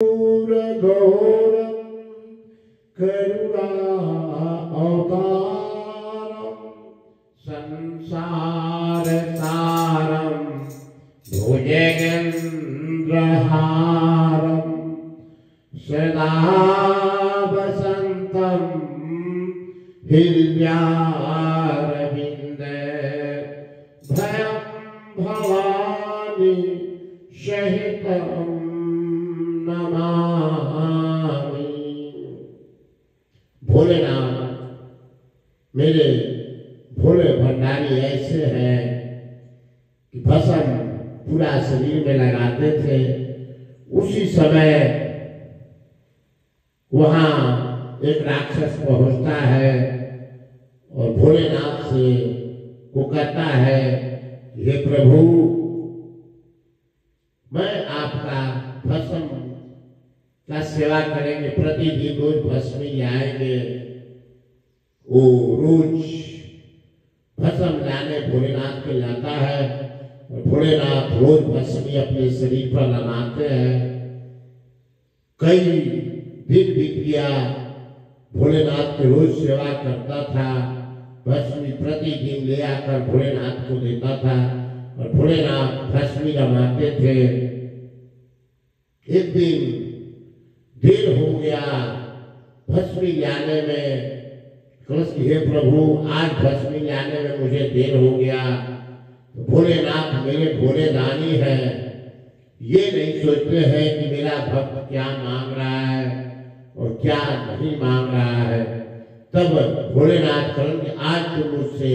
घोर करुणा अवतारम संसार सारम भुजगेन्द्रहारम सदा वसंतम हृदयारविंदे भयं भवानी सहितं नमामि। भोलेनाथ मेरे भोले भंडारी ऐसे हैं कि भस्म पूरा शरीर में लगाते थे, उसी समय वहां एक राक्षस पहुंचता है और भोलेनाथ से वो कहता है, हे प्रभु मैं आपका भस्म का सेवा करेंगे, प्रतिदिन रोज भस्म आएंगे। वो रोज भस्म लाने भोलेनाथ के लाता है और भोलेनाथ रोज भस्म अपने शरीर पर लगाते हैं। कई दिन बीत गया, भोलेनाथ की रोज सेवा करता था, भस्मी प्रतिदिन ले आकर भोलेनाथ को देता था और भोलेनाथ भस्मी रमाते थे। एक दिन देर हो गया भस्मी लाने में, हे प्रभु आज भस्मी लाने में मुझे देर हो गया। तो भोलेनाथ मेरे भोले दानी है, ये नहीं सोचते हैं कि मेरा भक्त क्या मांग रहा है और क्या नहीं मांग रहा है। तब भोलेनाथ कहेंगे आज तुम मुझसे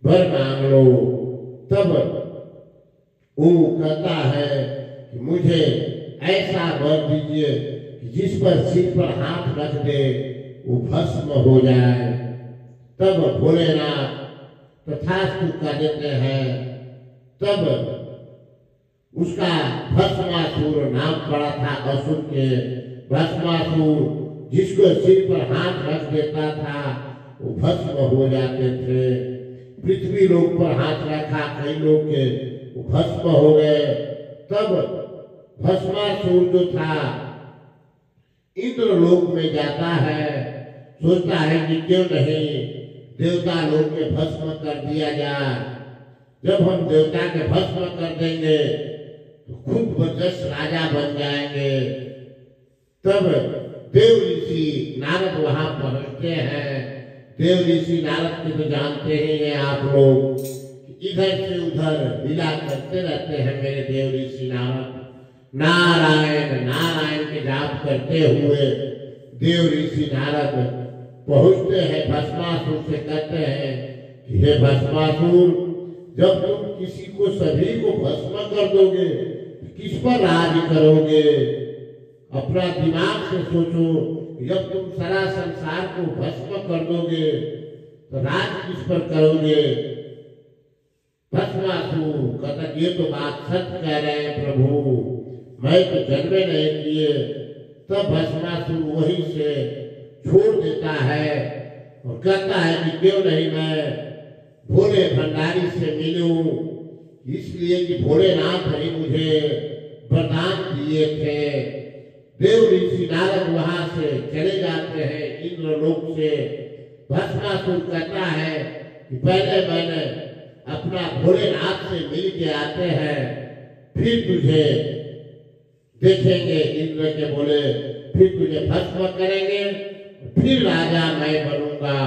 वर मांग लो। तब वो कहता है कि मुझे ऐसा वर दीजिए कि जिस पर सिर पर हाथ रख दे वो भस्म हो जाए। तब भोलेनाथ तथास्तु कर देते हैं। तब उसका भस्मासुर नाम पड़ा था, असुर के भस्मासुर, जिसको सिर पर हाथ रख देता था वो भस्म हो जाते थे। पृथ्वी लोक पर हाथ रखा कई लोग के वो भस्म हो गए। तब भस्मासुर जो था इंद्र लोक में जाता है, सोचता है कि क्यों नहीं देवता लोक में भस्म कर दिया जाए। जब हम देवता के भस्म कर देंगे तो खूब वर्चस्व राजा बन जाएंगे। तब देव ऋषि नारद वहां पहुंचते हैं। देव ऋषि नारद की तो जानते ही हैं आप लोग, इधर से उधर लीला करते रहते हैं मेरे देव ऋषि नारद। नारायण नारायण के जाप करते हुए देव ऋषि नारद पहुंचते हैं भस्मासुर से, कहते हैं कि हे भस्मासुर जब तुम किसी को सभी को भस्म कर दोगे किस पर राज करोगे? अपना दिमाग से सोचो, जब तुम सारा संसार को भस्म कर दोगे तो राज किस पर करोगे? भस्मासुर कहता ये तो बात सत्य कह रहे हैं प्रभु, मैं तो जन्मे नहीं किए। तब भस्मासुर वहीं से छोड़ देता है और कहता है कि क्यों नहीं मैं भोले भंडारी से मिलूं, इसलिए कि भोलेनाथ ने मुझे वरदान दिए थे। देव ऋषि नारद वहां से चले जाते हैं इंद्रलोक से। भस्मासुर कहता है कि पहले मैंने अपना भोलेनाथ से मिल के आते हैं, फिर तुझे देखेंगे। इंद्र के बोले फिर तुझे भस्म करेंगे, फिर राजा मैं बनूंगा।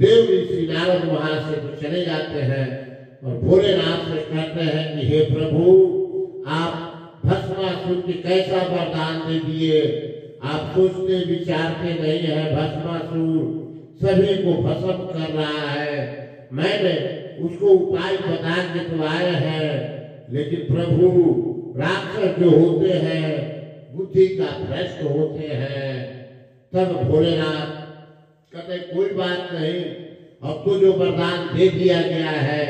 देव ऋषि नारद वहां से तो चले जाते हैं और भोलेनाथ से कहते हैं कि हे प्रभु आप भस्मासुर की कैसा वरदान दे दिए, आप सोचते विचारते नहीं है। भस्मासुर सभी को भस्म कर रहा है, मैंने उसको उपाय बता के तो आए हैं, लेकिन प्रभु राक्षस जो होते हैं बुद्धि का भ्रष्ट होते हैं। तब भोलेनाथ कहते कोई बात नहीं, अब तो जो वरदान दे दिया गया है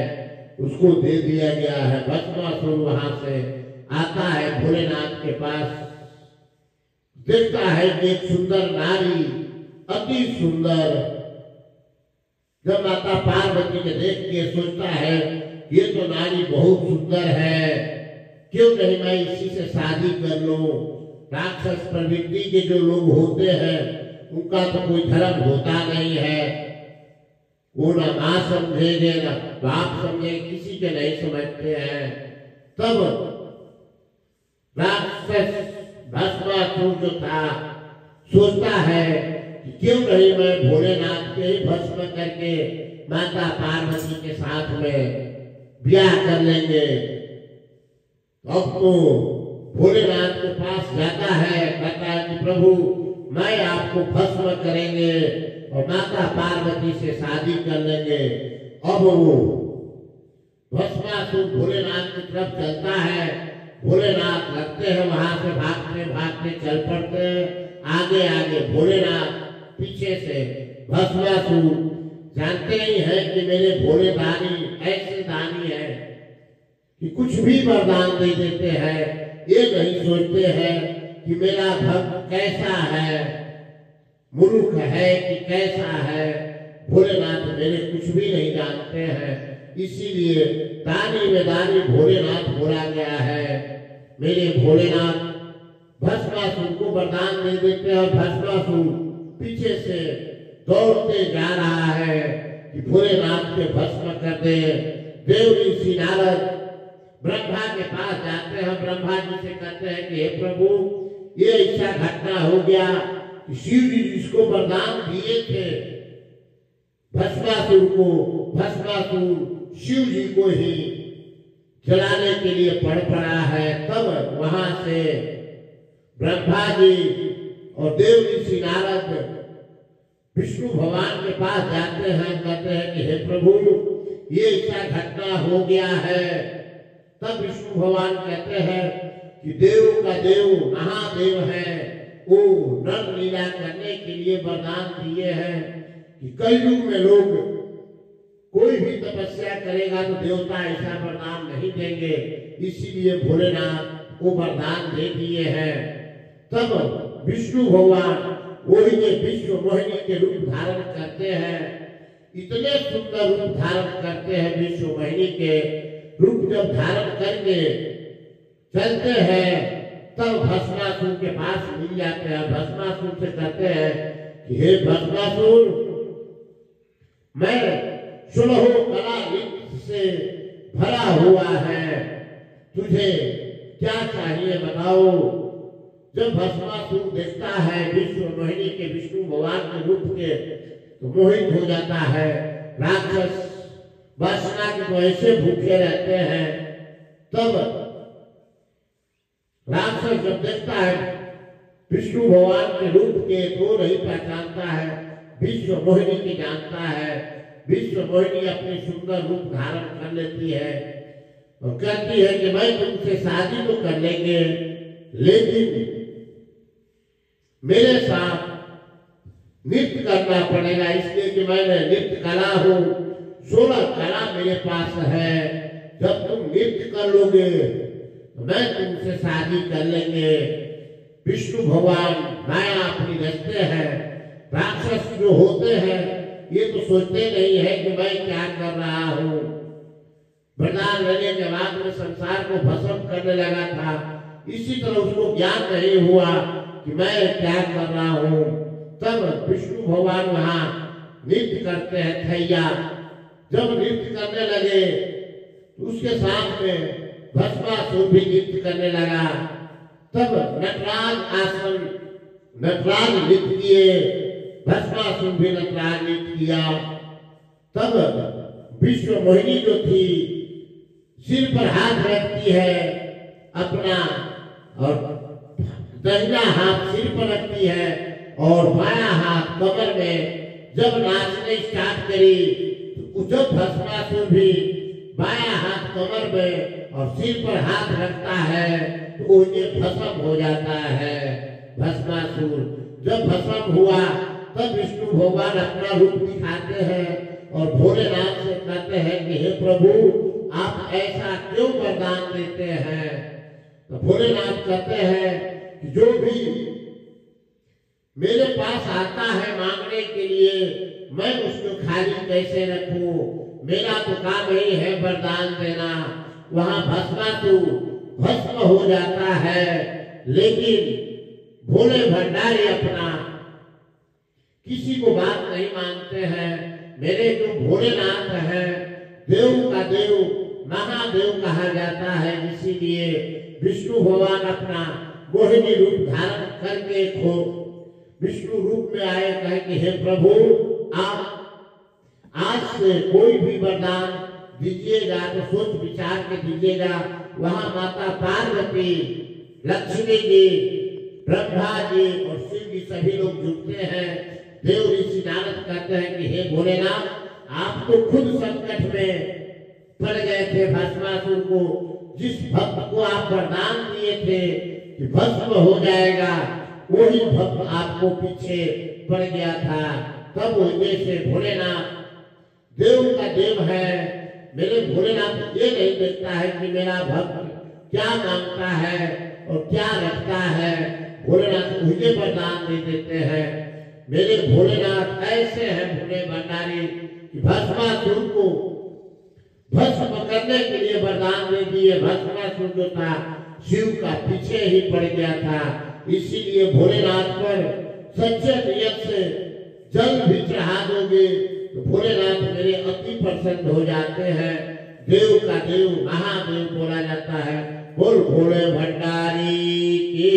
उसको दे दिया गया है। भस्मासुर वहां से आता है भोलेनाथ के पास, देखता है कि एक सुंदर नारी, अति सुंदर। जब माता पार्वती ने देख के सोचता है ये तो नारी बहुत सुंदर है, क्यों नहीं मैं इसी से शादी कर लूं। राक्षस प्रवृत्ति के जो लोग होते हैं उनका तो कोई धर्म होता नहीं है। वो ना मां समझेंगे ना बाप समझेंगे, किसी के नहीं समझते हैं। तब राक्षस भस्मासुर जो था सोचता है कि क्यों नहीं मैं भोलेनाथ के भस्म करके माता पार्वती के साथ में ब्याह कर लेंगे। अब तो भोलेनाथ के पास जाता है, कहता है कि प्रभु मैं आपको भस्म करेंगे और माता पार्वती से शादी कर लेंगे। अब वो भस्मासुर भोलेनाथ की तरफ चलता है, भोलेनाथ लगते हैं वहां से भागते भागते चल पड़ते हैं आगे आगे, भोलेनाथ पीछे से। भस्मासुर जानते ही है कि मेरे भोले दानी ऐसे दानी है कि कुछ भी वरदान दे देते हैं। ये नहीं सोचते हैं कि मेरा भक्त कैसा है, मूर्ख है कि कैसा है। भोलेनाथ मेरे कुछ भी नहीं जानते हैं, इसीलिए दानी में दानी भोलेनाथ बोला गया है। मेरे भोलेनाथ भस्मासुर को वरदान दे देते हैं और भस्मासुर पीछे से दौड़ते जा रहा है कि भोलेनाथ के भस्म कर दे। देव ऋषि नारद ब्रह्मा के पास जाते हैं, ब्रह्मा जी से कहते हैं कि हे प्रभु ये ऐसा घटना हो गया कि शिव जी जिसको वरदान दिए थे भस्मासुर को, भस्मासुर शिव जी को ही जलाने के लिए पड़ पड़ा है। तब वहां से ब्रह्मा जी और देव ऋषि नारद विष्णु भगवान के पास जाते हैं, कहते हैं कि हे प्रभु ये ऐसा घटना हो गया है। तब विष्णु भगवान कहते हैं कि देव का देव महादेव है, वो नर लीला करने के लिए वरदान दिए हैं कि कलयुग में लोग कोई भी तपस्या करेगा तो देवता ऐसा वरदान नहीं देंगे, इसीलिए भोलेनाथ को वरदान दे दिए हैं। तब विष्णु भगवान वही के विश्व मोहिनी के रूप धारण करते हैं, इतने सुंदर रूप धारण करते हैं। विश्व मोहिनी के रूप जब धारण करके चलते हैं तब भस्मासुर के पास मिल जाते हैं। भस्मासुर से कहते हैं कि हे भस्मासुर मैं 16 कला रिक्त से भरा हुआ है, तुझे क्या चाहिए बताओ। जब भस्मासुर देखता है विश्व मोहिनी के विष्णु भगवान के रूप के तो मोहित हो जाता है। राक्षस वासना के तो ऐसे भूखे रहते हैं। तब राक्षस जब देखता है विष्णु भगवान के रूप के तो नहीं पहचानता है, विश्व मोहिनी की जानता है। विश्व मोहिनी अपनी सुंदर रूप धारण कर लेती है और कहती है कि मैं तुमसे शादी तो कर लेंगे, लेकिन मेरे साथ नृत्य करना पड़ेगा, इसलिए कि मैंने नृत्य कला हूं, 16 कला मेरे पास है। जब तुम नृत्य कर लोगे तो मैं तुमसे शादी कर लेंगे। विष्णु भगवान माया अपनी रचते हैं। राक्षस जो होते हैं ये तो सोचते नहीं है कि मैं क्या कर रहा हूँ। वरदान लेने के बाद में संसार को भस्म करने लगा था, इसी तरह उसको ज्ञान नहीं हुआ कि मैं क्या कर रहा हूँ। तब विष्णु भगवान वहां नृत्य करते हैं थैया। जब नृत्य करने लगे तो उसके साथ में भस्मासुर भी नृत्य करने लगा। तब नटराज आसन नटराज नृत्य किए, भस्मासुर भी नटराज नृत्य किया। तब विश्व मोहिनी जो थी सिर पर हाथ रखती है अपना और दाहिना हाथ सिर पर रखती है और बायां हाथ कमर में। जब नाचने स्टार्ट करी तो जब भस्मासुर भी बायां हाथ कमर में और सिर पर हाथ रखता है तो उन्हें भस्म हो जाता है। भस्मासुर जब भस्म हुआ तब विष्णु भगवान अपना रूप दिखाते हैं और भोलेनाथ से कहते हैं कि हे प्रभु आप ऐसा क्यों वरदान देते हैं। तो भोलेनाथ कहते हैं कि जो भी मेरे पास आता है मांगने के लिए मैं उसको खाली कैसे रखूं। मेरा तो काम ही है वरदान देना। वहां भस्मासुर भस्म हो जाता है, लेकिन भोले भंडारी अपना किसी को बात नहीं मानते हैं। मेरे जो भोलेनाथ है, देव का देव, महादेव कहा जाता है। इसीलिए विष्णु भगवान अपना मोहिनी रूप धारण करके विष्णु रूप में आए, कहे कि हे प्रभु, आप आज से कोई भी वरदान दीजिएगा तो सोच विचार के दीजिएगा। वहां माता पार्वती, लक्ष्मी जी, ब्रह्मा जी और शिव जी सभी लोग जुटते हैं। देव ऋषि नारद कहते हैं कि हे भोलेनाथ, आप तो खुद संकट में पड़ गए थे। भस्मासुर को, जिस भक्त को आप वरदान दिए थे कि भस्म हो जाएगा, वही भक्त आपको पीछे पड़ गया था। तब जैसे भोलेनाथ देव का देव है, मेरे भोलेनाथ ये नहीं देखता है कि मेरा भक्त क्या मांगता है और क्या रखता है। भोलेनाथ मुझे वरदान दे देते हैं। मेरे भोलेनाथ ऐसे हैं भोले भंडारी कि भस्मासुर को भस्म करने के लिए वरदान दे दिए। भस्मासुर जो था शिव का पीछे ही पड़ गया था। इसीलिए भोलेनाथ पर सच्चे नियत से जल भी चढ़ा दोगे तो भोलेनाथ मेरे अति प्रसन्न हो जाते हैं। देव का देव महादेव बोला जाता है। बोल भोले भंडारी की